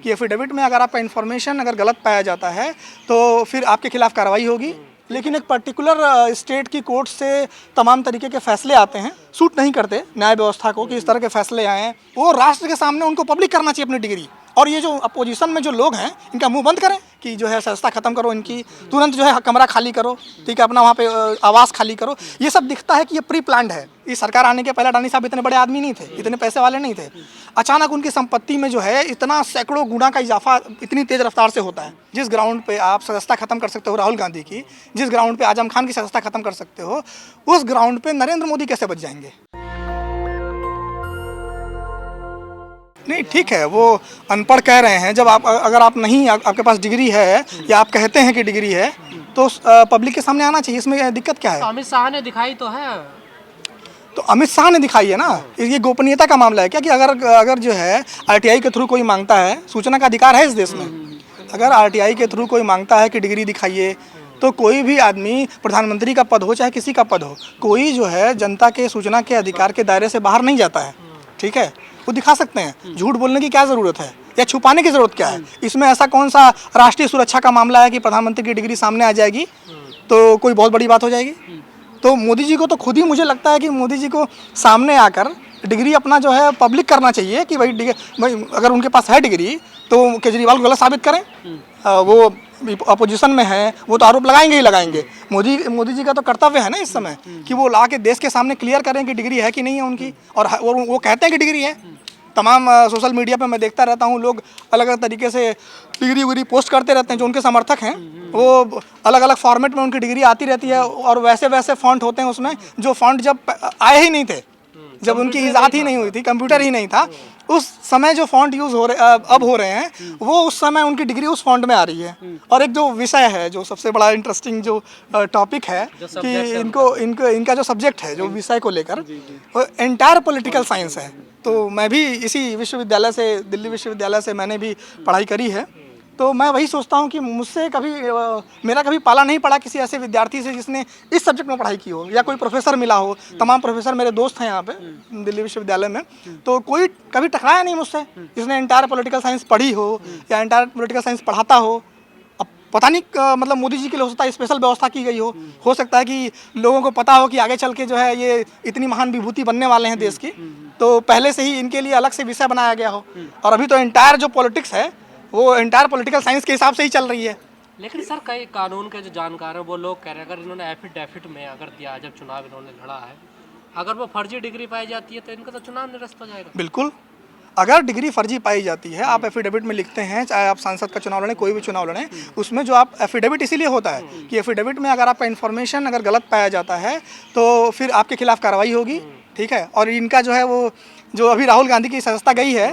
कि एफिडेविट में अगर आपका इन्फॉर्मेशन अगर गलत पाया जाता है तो फिर आपके खिलाफ कार्रवाई होगी। लेकिन एक पर्टिकुलर स्टेट की कोर्ट से तमाम तरीके के फैसले आते हैं, सूट नहीं करते न्याय व्यवस्था को कि इस तरह के फैसले आए हैं। वो राष्ट्र के सामने उनको पब्लिक करना चाहिए अपनी डिग्री। और ये जो अपोजिशन में जो लोग हैं इनका मुंह बंद करें कि जो है सस्ता ख़त्म करो, इनकी तुरंत जो है कमरा खाली करो, ठीक है, अपना वहाँ पे आवास खाली करो। ये सब दिखता है कि ये प्री प्लान्ड है। ये सरकार आने के पहले अडानी साहब इतने बड़े आदमी नहीं थे, इतने पैसे वाले नहीं थे। अचानक उनकी संपत्ति में जो है इतना सैकड़ों गुना का इजाफा इतनी तेज़ रफ्तार से होता है। जिस ग्राउंड पे आप सदस्यता खत्म कर सकते हो राहुल गांधी की, जिस ग्राउंड पे आजम खान की सदस्यता खत्म कर सकते हो, उस ग्राउंड पे नरेंद्र मोदी कैसे बच जाएंगे? नहीं, ठीक है, वो अनपढ़ कह रहे हैं। जब आप अगर आप नहीं आपके पास डिग्री है या आप कहते हैं कि डिग्री है तो पब्लिक के सामने आना चाहिए। इसमें दिक्कत क्या है? अमित शाह ने दिखाई तो है। तो अमित शाह ने दिखाई है ना। ये गोपनीयता का मामला है क्या कि अगर जो है आरटीआई के थ्रू कोई मांगता है, सूचना का अधिकार है इस देश में, अगर आरटीआई के थ्रू कोई मांगता है कि डिग्री दिखाइए तो कोई भी आदमी, प्रधानमंत्री का पद हो चाहे किसी का पद हो, कोई जो है जनता के सूचना के अधिकार के दायरे से बाहर नहीं जाता है, ठीक है। वो दिखा सकते हैं, झूठ बोलने की क्या ज़रूरत है या छुपाने की ज़रूरत क्या है? इसमें ऐसा कौन सा राष्ट्रीय सुरक्षा का मामला है कि प्रधानमंत्री की डिग्री सामने आ जाएगी तो कोई बहुत बड़ी बात हो जाएगी? तो मोदी जी को तो खुद ही मुझे लगता है कि मोदी जी को सामने आकर डिग्री अपना जो है पब्लिक करना चाहिए कि भाई अगर उनके पास है डिग्री तो केजरीवाल को गलत साबित करें। वो अपोजिशन में है, वो तो आरोप लगाएंगे ही लगाएंगे। मोदी जी का तो कर्तव्य है ना इस समय कि वो ला के देश के सामने क्लियर करें कि डिग्री है कि नहीं है उनकी। और वो कहते हैं कि डिग्री है। तमाम सोशल मीडिया पे मैं देखता रहता हूँ, लोग अलग अलग तरीके से डिग्री वगैरह पोस्ट करते रहते हैं। जो उनके समर्थक हैं वो अलग अलग फॉर्मेट में उनकी डिग्री आती रहती है और वैसे वैसे फॉन्ट होते हैं उसमें जो फॉन्ट जब आए ही नहीं थे, जब उनकी ईजाद ही नहीं हुई थी, कंप्यूटर ही नहीं था, उस समय जो फॉन्ट यूज़ हो रहे अब हो रहे हैं वो उस समय उनकी डिग्री उस फॉन्ट में आ रही है। और एक जो विषय है, जो सबसे बड़ा इंटरेस्टिंग जो टॉपिक है कि इनका जो सब्जेक्ट है, जो विषय को लेकर, वो एंटायर पॉलिटिकल साइंस है। तो मैं भी इसी विश्वविद्यालय से, दिल्ली विश्वविद्यालय से मैंने भी पढ़ाई करी है। तो मैं वही सोचता हूँ कि मुझसे कभी मेरा कभी पाला नहीं पड़ा किसी ऐसे विद्यार्थी से जिसने इस सब्जेक्ट में पढ़ाई की हो या कोई प्रोफेसर मिला हो। तमाम प्रोफेसर मेरे दोस्त हैं यहाँ पे दिल्ली विश्वविद्यालय में, तो कोई कभी टकराया नहीं मुझसे जिसने एंटायर पॉलिटिकल साइंस पढ़ी हो या एंटायर पॉलिटिकल साइंस पढ़ाता हो। अब पता नहीं मतलब मोदी जी के लिए हो सकता है स्पेशल व्यवस्था की गई हो सकता है कि लोगों को पता हो कि आगे चल के जो है ये इतनी महान विभूति बनने वाले हैं देश की, तो पहले से ही इनके लिए अलग से विषय बनाया गया हो। और अभी तो एंटायर जो पॉलिटिक्स है वो एंटायर पॉलिटिकल साइंस के हिसाब से ही चल रही है। लेकिन सर, कई कानून के जो जानकार हैं वो लोग कह रहे हैं अगर इन्होंने एफिडेविट में अगर दिया, जब चुनाव इन्होंने लड़ा है, अगर वो फर्जी डिग्री पाई जाती है तो इनका तो चुनाव निरस्त हो जाएगा। बिल्कुल, अगर डिग्री फर्जी पाई जाती है, आप एफिडेविट में लिखते हैं, चाहे आप सांसद का चुनाव लड़ें, कोई भी चुनाव लड़ें, उसमें जो आप एफिडेविट इसीलिए होता है कि एफिडेविट में अगर आपका इन्फॉर्मेशन अगर गलत पाया जाता है तो फिर आपके खिलाफ कार्रवाई होगी, ठीक है। और इनका जो है वो जो अभी राहुल गांधी की सदस्यता गई है,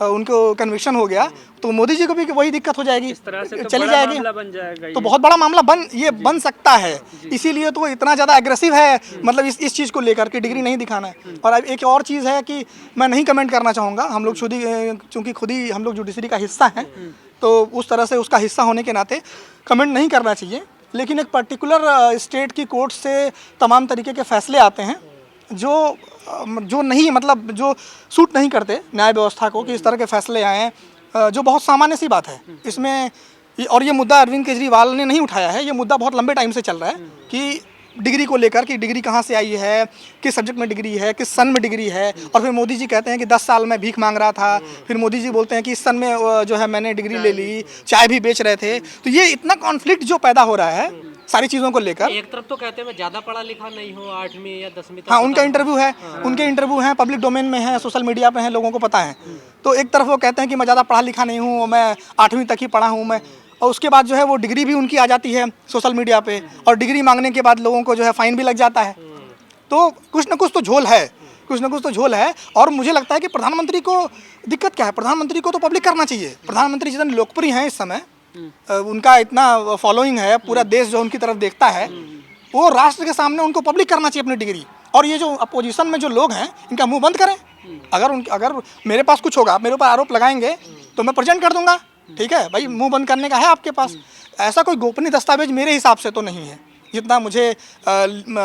उनको कन्विक्शन हो गया, तो मोदी जी को भी वही दिक्कत हो जाएगी, चली जाएगी, तो बहुत बड़ा मामला बन सकता है। इसीलिए तो इतना ज़्यादा एग्रेसिव है, मतलब इस चीज़ को लेकर कि डिग्री नहीं दिखाना है। और अब एक और चीज़ है कि मैं नहीं कमेंट करना चाहूँगा, हम लोग चूँकि खुद ही हम लोग जुडिशरी का हिस्सा हैं, तो उस तरह से उसका हिस्सा होने के नाते कमेंट नहीं करना चाहिए। लेकिन एक पर्टिकुलर स्टेट की कोर्ट से तमाम तरीके के फैसले आते हैं जो नहीं, मतलब जो सूट नहीं करते न्याय व्यवस्था को कि इस तरह के फैसले आए हैं, जो बहुत सामान्य सी बात है इसमें। और ये मुद्दा अरविंद केजरीवाल ने नहीं उठाया है, ये मुद्दा बहुत लंबे टाइम से चल रहा है कि डिग्री को लेकर कि डिग्री कहाँ से आई है, किस सब्जेक्ट में डिग्री है, किस सन में डिग्री है। और फिर मोदी जी कहते हैं कि 10 साल में भीख मांग रहा था, फिर मोदी जी बोलते हैं कि इस सन में जो है मैंने डिग्री ले ली, चाय भी बेच रहे थे। तो ये इतना कॉन्फ्लिक्ट जो पैदा हो रहा है सारी चीज़ों को लेकर। एक तरफ तो कहते हैं मैं ज़्यादा पढ़ा लिखा नहीं हूँ, 8वीं या 10वीं तक। हाँ, उनका इंटरव्यू है, उनके इंटरव्यू हैं, पब्लिक डोमेन में है, सोशल मीडिया पे हैं, लोगों को पता है। तो एक तरफ वो कहते हैं कि मैं ज़्यादा पढ़ा लिखा नहीं हूँ, मैं 8वीं तक ही पढ़ा हूँ मैं, और उसके बाद जो है वो डिग्री भी उनकी आ जाती है सोशल मीडिया पे, और डिग्री मांगने के बाद लोगों को जो है फाइन भी लग जाता है। तो कुछ ना कुछ तो झोल है, कुछ ना कुछ तो झोल है। और मुझे लगता है कि प्रधानमंत्री को दिक्कत क्या है, प्रधानमंत्री को तो पब्लिक करना चाहिए। प्रधानमंत्री जितने लोकप्रिय हैं इस समय, उनका इतना फॉलोइंग है, पूरा देश जो उनकी तरफ देखता है, वो राष्ट्र के सामने उनको पब्लिक करना चाहिए अपनी डिग्री। और ये जो अपोजिशन में जो लोग हैं इनका मुंह बंद करें। अगर मेरे पास कुछ होगा, मेरे ऊपर आरोप लगाएंगे तो मैं प्रेजेंट कर दूंगा, ठीक है भाई, मुंह बंद करने का है आपके पास। ऐसा कोई गोपनीय दस्तावेज मेरे हिसाब से तो नहीं है, जितना मुझे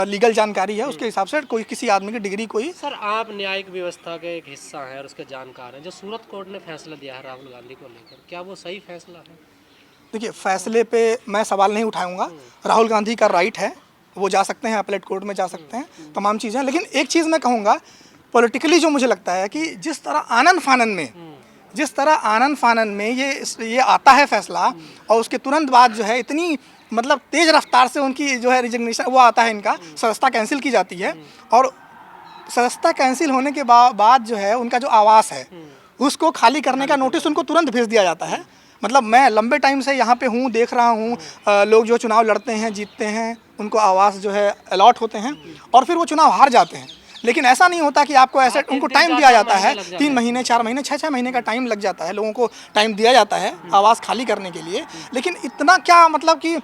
लीगल जानकारी है उसके हिसाब से कोई किसी आदमी की डिग्री कोई। सर आप न्यायिक व्यवस्था के एक हिस्सा हैं और उसके जानकार हैं, जो सूरत कोर्ट ने फैसला दिया है राहुल गांधी को लेकर, क्या वो सही फैसला है? देखिए, फैसले पे मैं सवाल नहीं उठाऊंगा, राहुल गांधी का राइट है, वो जा सकते हैं, अपीलेट कोर्ट में जा सकते हैं, तमाम चीज़ें। लेकिन एक चीज़ मैं कहूँगा, पॉलिटिकली जो मुझे लगता है कि जिस तरह आनन फानन में ये आता है फैसला, और उसके तुरंत बाद जो है इतनी मतलब तेज़ रफ्तार से उनकी जो है रिजिग्नेशन वो आता है, इनका सदस्यता कैंसिल की जाती है, और सदस्यता कैंसिल होने के बाद जो है उनका जो आवास है उसको खाली करने का नोटिस उनको तुरंत भेज दिया जाता है। मतलब मैं लंबे टाइम से यहाँ पे हूँ, देख रहा हूँ, लोग जो चुनाव लड़ते हैं, जीतते हैं, उनको आवास जो है अलॉट होते हैं और फिर वो चुनाव हार जाते हैं। लेकिन ऐसा नहीं होता कि आपको ऐसे उनको टाइम दिया जाता है, 3 महीने 4 महीने 6 महीने का टाइम लग जाता है, लोगों को टाइम दिया जाता है आवास खाली करने के लिए। लेकिन इतना क्या मतलब कि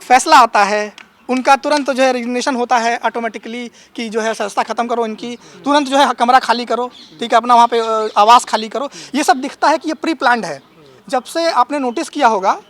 फैसला आता है, उनका तुरंत जो है रिजिग्नेशन होता है ऑटोमेटिकली कि जो है संस्था ख़त्म करो इनकी, तुरंत जो है कमरा खाली करो, ठीक है, अपना वहाँ पे आवास खाली करो। ये सब दिखता है कि ये प्री प्लान्ड है। जब से आपने नोटिस किया होगा,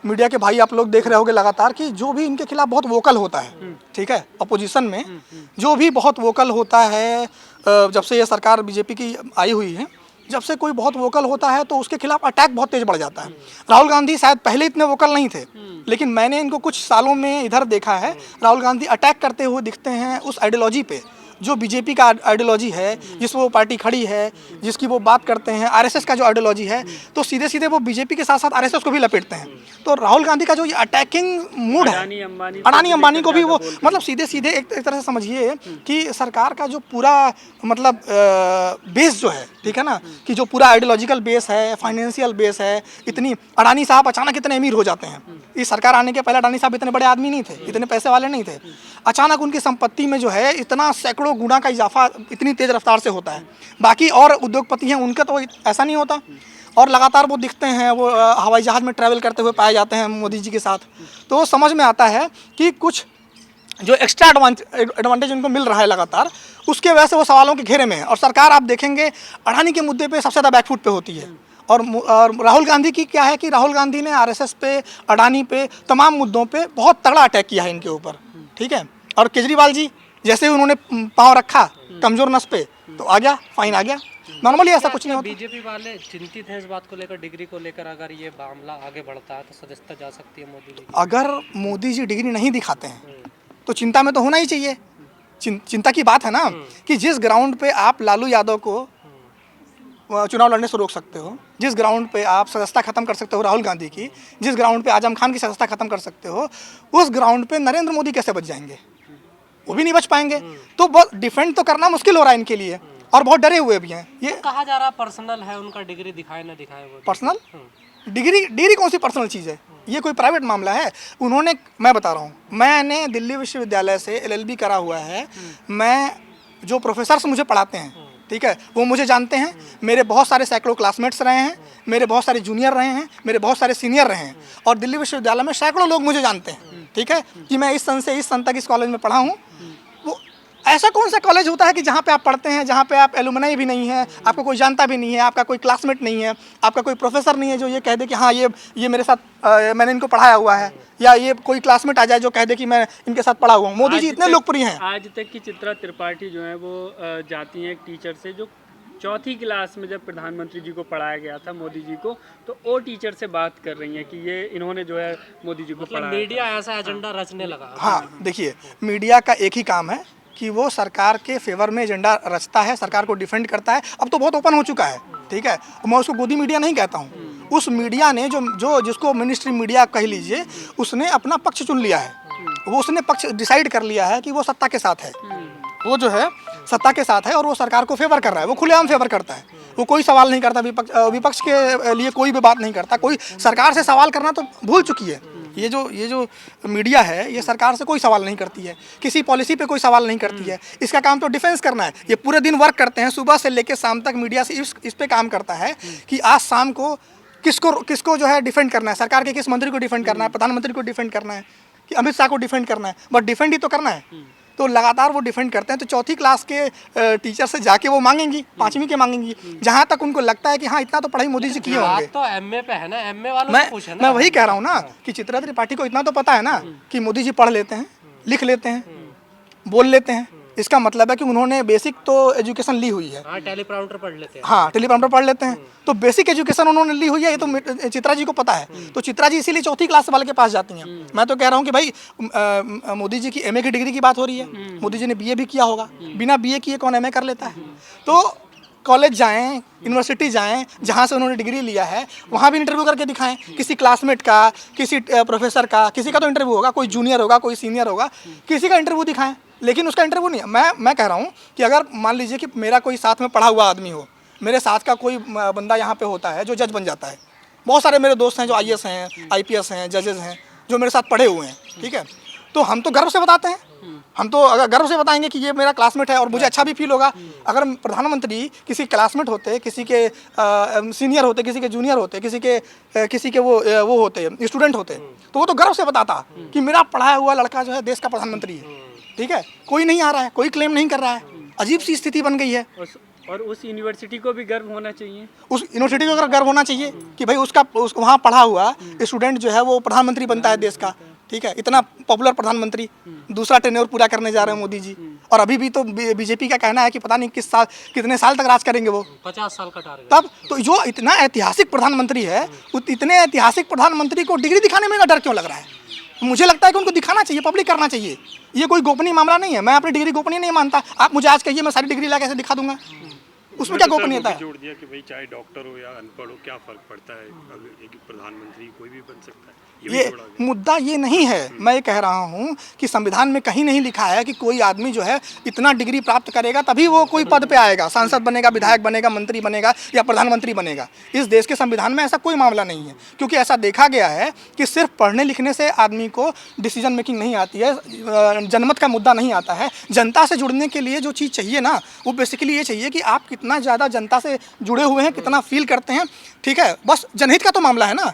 मीडिया के भाई आप लोग देख रहे होगे लगातार कि जो भी इनके खिलाफ बहुत वोकल होता है, ठीक है, अपोजिशन में जो भी बहुत वोकल होता है, जब से ये सरकार बीजेपी की आई हुई है, जब से कोई बहुत वोकल होता है तो उसके खिलाफ अटैक बहुत तेज बढ़ जाता है। राहुल गांधी शायद पहले इतने वोकल नहीं थे, लेकिन मैंने इनको कुछ सालों में इधर देखा है, राहुल गांधी अटैक करते हुए दिखते हैं उस आइडियोलॉजी पे, जो बीजेपी का आइडियोलॉजी है, जिस वो पार्टी खड़ी है, जिसकी वो बात करते हैं, आरएसएस का जो आइडियोलॉजी है, तो सीधे सीधे वो बीजेपी के साथ साथ आरएसएस को भी लपेटते हैं। तो राहुल गांधी का जो ये अटैकिंग मूड है, अडानी अंबानी को भी वो मतलब सीधे सीधे एक तरह से समझिए कि सरकार का जो पूरा मतलब बेस जो है, ठीक है ना, कि जो पूरा आइडियोलॉजिकल बेस है, फाइनेंशियल बेस है, इतनी अडानी साहब अचानक इतने अमीर हो जाते हैं। इस सरकार आने के पहले अडानी साहब इतने बड़े आदमी नहीं थे, इतने पैसे वाले नहीं थे। अचानक उनकी संपत्ति में जो है इतना सैकड़ों गुना का इजाफा इतनी तेज रफ्तार से होता है। बाकी और उद्योगपति हैं उनका तो ऐसा नहीं होता, और लगातार वो दिखते हैं, वो हवाई जहाज़ में ट्रैवल करते हुए पाए जाते हैं मोदी जी के साथ। तो समझ में आता है कि कुछ जो एक्स्ट्रा एडवांटेज उनको मिल रहा है लगातार, उसके वजह से वो सवालों के घेरे में है। और सरकार आप देखेंगे अडानी के मुद्दे पे सबसे ज़्यादा बैकफुट पे होती है। और राहुल गांधी की क्या है कि राहुल गांधी ने आरएसएस पे, अडानी पे, तमाम मुद्दों पे बहुत तगड़ा अटैक किया है इनके ऊपर, ठीक है। और केजरीवाल जी जैसे ही उन्होंने पाँव रखा कमज़ोर नस पे, तो आ गया, फाइन आ गया। नॉर्मली ऐसा कुछ नहीं होता। बीजेपी वाले चिंतित हैं इस बात को लेकर, डिग्री को लेकर, अगर ये मामला आगे बढ़ता है तो सदस्यता जा सकती है मोदी जी। अगर मोदी जी डिग्री नहीं दिखाते हैं तो चिंता में तो होना ही चाहिए। चिंता की बात है ना कि जिस ग्राउंड पे आप लालू यादव को चुनाव लड़ने से रोक सकते हो, जिस ग्राउंड पे आप सदस्यता खत्म कर सकते हो राहुल गांधी की, जिस ग्राउंड पे आजम खान की सदस्यता खत्म कर सकते हो, उस ग्राउंड पे नरेंद्र मोदी कैसे बच जाएंगे? वो भी नहीं बच पाएंगे। तो बहुत डिफेंड तो करना मुश्किल हो रहा है इनके लिए, और बहुत डरे हुए भी हैं। ये कहा जा रहा पर्सनल है उनका, डिग्री दिखाए ना दिखाए वो पर्सनल डिग्री कौन सी पर्सनल चीज़ है? ये कोई प्राइवेट मामला है? उन्होंने, मैं बता रहा हूँ, मैंने दिल्ली विश्वविद्यालय से LLB करा हुआ है। मैं जो प्रोफेसर्स मुझे पढ़ाते हैं, ठीक है, वो मुझे जानते हैं। मेरे बहुत सारे सैकड़ों क्लासमेट्स रहे हैं, मेरे बहुत सारे जूनियर रहे हैं, मेरे बहुत सारे सीनियर रहे हैं, और दिल्ली विश्वविद्यालय में सैकड़ों लोग मुझे जानते हैं, ठीक है, कि मैं इस सन से इस सन तक इस कॉलेज में पढ़ा हूँ। वो ऐसा कौन सा कॉलेज होता है कि जहाँ पे आप पढ़ते हैं, जहाँ पे आप एलुमनाई भी नहीं है, आपको कोई जानता भी नहीं है, आपका कोई क्लासमेट नहीं है, आपका कोई प्रोफेसर नहीं है जो ये कह दे कि हाँ ये मेरे साथ मैंने इनको पढ़ाया हुआ है, या ये कोई क्लासमेट आ जाए जो कह दे कि मैं इनके साथ पढ़ा हुआ हूँ। मोदी जी इतने लोकप्रिय हैं। आज तक की चित्रा त्रिपाठी जो है वो जाती हैं एक टीचर से, जो 4th क्लास में जब प्रधानमंत्री जी को पढ़ाया गया था मोदी जी को, तो वो टीचर से बात कर रही हैं कि ये इन्होंने जो है मोदी जी को पढ़ाया। मीडिया ऐसा एजेंडा रचने लगा। हाँ, देखिए, मीडिया का एक ही काम है कि वो सरकार के फेवर में एजेंडा रचता है, सरकार को डिफेंड करता है। अब तो बहुत ओपन हो चुका है, ठीक है, मैं उसको गोदी मीडिया नहीं कहता हूँ। उस मीडिया ने जो जिसको मिनिस्ट्री मीडिया कह लीजिए, उसने अपना पक्ष चुन लिया है। वो उसने पक्ष डिसाइड कर लिया है कि वो सत्ता के साथ है, वो जो है सत्ता के साथ है, और वो सरकार को फेवर कर रहा है, वो खुलेआम फेवर करता है। वो कोई सवाल नहीं करता, विपक्ष के लिए कोई भी बात नहीं करता। कोई सरकार से सवाल करना तो भूल चुकी है। ये जो मीडिया है, ये सरकार से कोई सवाल नहीं करती है, किसी पॉलिसी पे कोई सवाल नहीं करती है। इसका काम तो डिफेंस करना है। ये पूरे दिन वर्क करते हैं, सुबह से लेकर शाम तक मीडिया से इस पे काम करता है कि आज शाम को किसको जो है डिफेंड करना है, सरकार के किस मंत्री को डिफेंड करना है, प्रधानमंत्री को डिफेंड करना है, कि अमित शाह को डिफेंड करना है। बट डिफेंड ही तो करना है, तो लगातार वो डिफेंड करते हैं। तो चौथी क्लास के टीचर से जाके वो मांगेंगी, 5वीं के मांगेंगी, जहाँ तक उनको लगता है कि हाँ इतना तो पढ़ाई मोदी जी किए होंगे। बात तो एमए पे है ना, एमए वालों से पूछे ना। मैं वही कह रहा हूँ ना कि चित्रा त्रिपाठी को इतना तो पता है ना कि मोदी जी पढ़ लेते हैं, लिख लेते हैं, बोल लेते हैं। इसका मतलब है कि उन्होंने बेसिक तो एजुकेशन ली हुई है। हाँ, टेलीप्रॉम्प्टर पढ़ लेते हैं। हाँ, टेलीप्रॉम्प्टर पढ़ लेते हैं, तो बेसिक एजुकेशन उन्होंने ली हुई है, ये तो चित्रा जी को पता है। तो चित्रा जी इसीलिए चौथी क्लास वाले के पास जाती हैं। मैं तो कह रहा हूँ कि भाई मोदी जी की एमए की डिग्री की बात हो रही है, मोदी जी ने बीए भी किया होगा, बिना बीए किए कौन एमए कर लेता है। तो कॉलेज जाएं, यूनिवर्सिटी जाएं, जहाँ से उन्होंने डिग्री लिया है वहाँ भी इंटरव्यू करके दिखाएं, किसी क्लासमेट का, किसी प्रोफेसर का, किसी का तो इंटरव्यू होगा, कोई जूनियर होगा, कोई सीनियर होगा, किसी का इंटरव्यू दिखाएं, लेकिन उसका इंटरव्यू नहीं है। मैं कह रहा हूँ कि अगर मान लीजिए कि मेरा कोई साथ में पढ़ा हुआ आदमी हो, मेरे साथ का कोई बंदा यहाँ पे होता है जो जज बन जाता है। बहुत सारे मेरे दोस्त हैं जो IAS हैं, IPS हैं, जजेस हैं, जो मेरे साथ पढ़े हुए हैं, ठीक है। तो हम तो गर्व से बताते हैं, हम तो अगर गर्व से बताएंगे कि ये मेरा क्लासमेट है और मुझे अच्छा भी फील होगा। अगर प्रधानमंत्री किसी क्लासमेट होते, किसी के सीनियर होते, किसी के जूनियर होते, किसी के वो होते, स्टूडेंट होते, तो वो तो गर्व से बताता कि मेरा पढ़ाया हुआ लड़का जो है देश का प्रधानमंत्री है, ठीक है। कोई नहीं आ रहा है, कोई क्लेम नहीं कर रहा है, अजीब सी स्थिति बन गई है। और उस यूनिवर्सिटी को भी गर्व होना चाहिए, उस यूनिवर्सिटी को अगर गर्व होना चाहिए कि भाई वहाँ पढ़ा हुआ स्टूडेंट जो है वो प्रधानमंत्री बनता है देश का, ठीक है। इतना पॉपुलर प्रधानमंत्री, दूसरा टेन्योर पूरा करने जा रहे हैं मोदी जी, और अभी भी तो बीजेपी का कहना है कि पता नहीं कितने साल तक राज करेंगे वो, 50 साल का टारगेट। तब तो जो इतना ऐतिहासिक प्रधानमंत्री है, इतने ऐतिहासिक प्रधानमंत्री को डिग्री दिखाने में डर क्यों लग रहा है? मुझे लगता है कि उनको दिखाना चाहिए, पब्लिक करना चाहिए। ये कोई गोपनीय मामला नहीं है, मैं अपनी डिग्री गोपनीय नहीं मानता। आप मुझे आज कहिए, मैं सारी डिग्री ला कैसे दिखा दूंगा, उसमें क्या गोपनीयता है? जोड़ दिया कि भाई चाहे डॉक्टर हो या अनपढ़ हो, क्या फर्क पड़ता है, अगर एक प्रधानमंत्री कोई भी बन सकता है। ये मुद्दा ये नहीं है। मैं ये कह रहा हूँ कि संविधान में कहीं नहीं लिखा है कि कोई आदमी जो है इतना डिग्री प्राप्त करेगा तभी वो कोई पद पे आएगा, सांसद बनेगा, विधायक बनेगा, मंत्री बनेगा या प्रधानमंत्री बनेगा। इस देश के संविधान में ऐसा कोई मामला नहीं है, क्योंकि ऐसा देखा गया है कि सिर्फ पढ़ने लिखने से आदमी को डिसीजन मेकिंग नहीं आती है, जनमत का मुद्दा नहीं आता है। जनता से जुड़ने के लिए जो चीज़ चाहिए ना, वो बेसिकली ये चाहिए कि आप कितना ज़्यादा जनता से जुड़े हुए हैं, कितना फील करते हैं, ठीक है। बस जनहित का तो मामला है ना।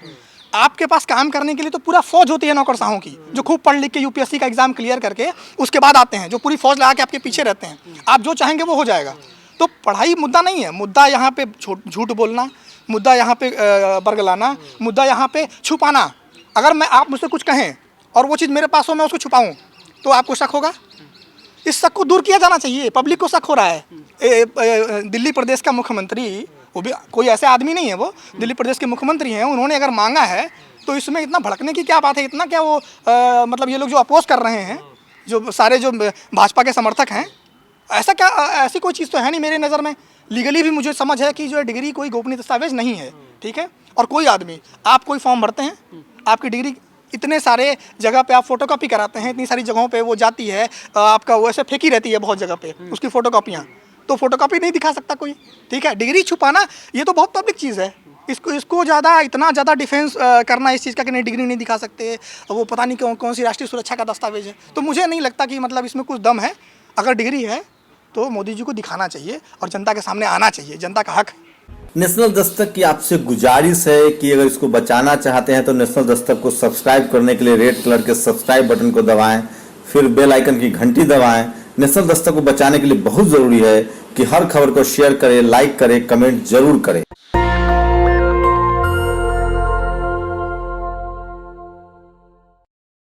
आपके पास काम करने के लिए तो पूरा फौज होती है नौकरशाहों की, जो खूब पढ़ लिख के UPSC का एग्जाम क्लियर करके उसके बाद आते हैं, जो पूरी फौज लगा के आपके पीछे रहते हैं। आप जो चाहेंगे वो हो जाएगा। तो पढ़ाई मुद्दा नहीं है, मुद्दा यहाँ पे झूठ बोलना, मुद्दा यहाँ पे बरगलाना, मुद्दा यहाँ पे छुपाना। अगर आप मुझसे कुछ कहें और वो चीज़ मेरे पास हो, मैं उसको छुपाऊँ, तो आपको शक होगा। इस शक को दूर किया जाना चाहिए। पब्लिक को शक हो रहा है। दिल्ली प्रदेश का मुख्यमंत्री, वो भी कोई ऐसे आदमी नहीं है, वो दिल्ली प्रदेश के मुख्यमंत्री हैं, उन्होंने अगर मांगा है तो इसमें इतना भड़कने की क्या बात है? इतना क्या वो मतलब ये लोग जो अपोज कर रहे हैं, जो सारे जो भाजपा के समर्थक हैं, ऐसा क्या, ऐसी कोई चीज़ तो है नहीं मेरे नज़र में। लीगली भी मुझे समझ है कि जो डिग्री कोई गोपनीय दस्तावेज नहीं है, ठीक है। और कोई आदमी, आप कोई फॉर्म भरते हैं, आपकी डिग्री इतने सारे जगह पे आप फोटोकॉपी कराते हैं, इतनी सारी जगहों पे वो जाती है, आपका वो ऐसे फेंकी रहती है बहुत जगह पे उसकी फ़ोटोकॉपियाँ, तो फोटोकॉपी नहीं दिखा सकता कोई, ठीक है। डिग्री छुपाना ये तो बहुत पब्लिक चीज़ है। इसको इतना ज़्यादा डिफेंस करना इस चीज़ का कि नहीं डिग्री नहीं दिखा सकते, वो पता नहीं कौन सी राष्ट्रीय सुरक्षा का दस्तावेज है। तो मुझे नहीं लगता कि मतलब इसमें कुछ दम है। अगर डिग्री है तो मोदी जी को दिखाना चाहिए और जनता के सामने आना चाहिए, जनता का हक है। नेशनल दस्तक की आपसे गुजारिश है कि अगर इसको बचाना चाहते हैं तो नेशनल दस्तक को सब्सक्राइब करने के लिए रेड कलर के सब्सक्राइब बटन को दबाएं, फिर बेल आइकन की घंटी दबाएं। नेशनल दस्तक को बचाने के लिए बहुत ज़रूरी है कि हर खबर को शेयर करें, लाइक करें, कमेंट जरूर करें।